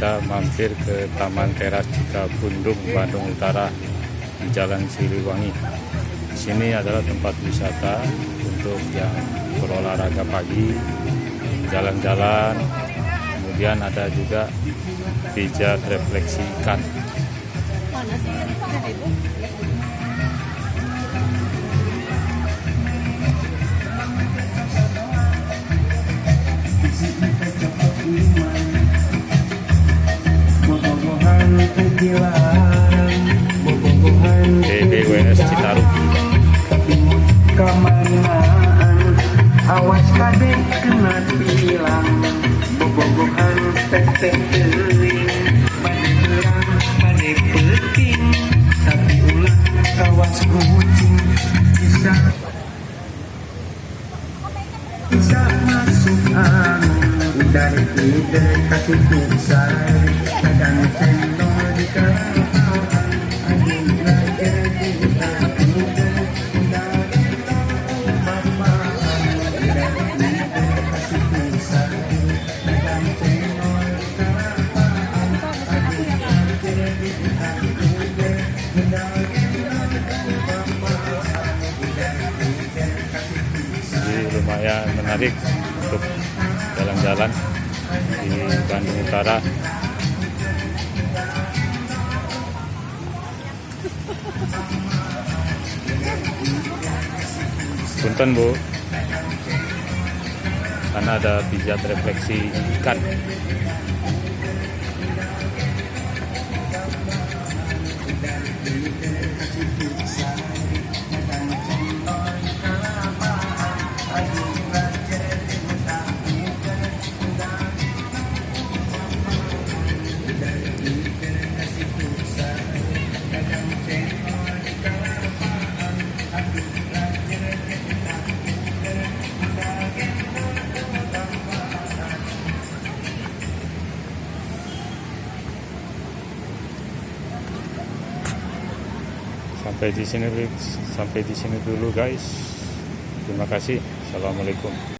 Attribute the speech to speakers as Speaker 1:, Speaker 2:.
Speaker 1: kita mampir ke Taman Teras Cikapundung, Bandung Utara di Jalan Siliwangi. Di sini adalah tempat wisata untuk yang berolahraga pagi, jalan-jalan. Kemudian ada juga pijat refleksi ikan. BBWS Citarum.
Speaker 2: Kemanaan awas kadek kena tilang, bobogohan teteh teuing, bade gerang bade peuting, tapi ulah kawas kucing bisa masuk angin dari ide kasih pusai, kadang cendol di kelapaan, angin belajar di hutan muda.
Speaker 1: Jadi lumayan menarik untuk jalan-jalan di Bandung Utara. Punten Bu, karena ada pijat refleksi ikan. Sampai di sini dulu guys. Terima kasih. Assalamualaikum.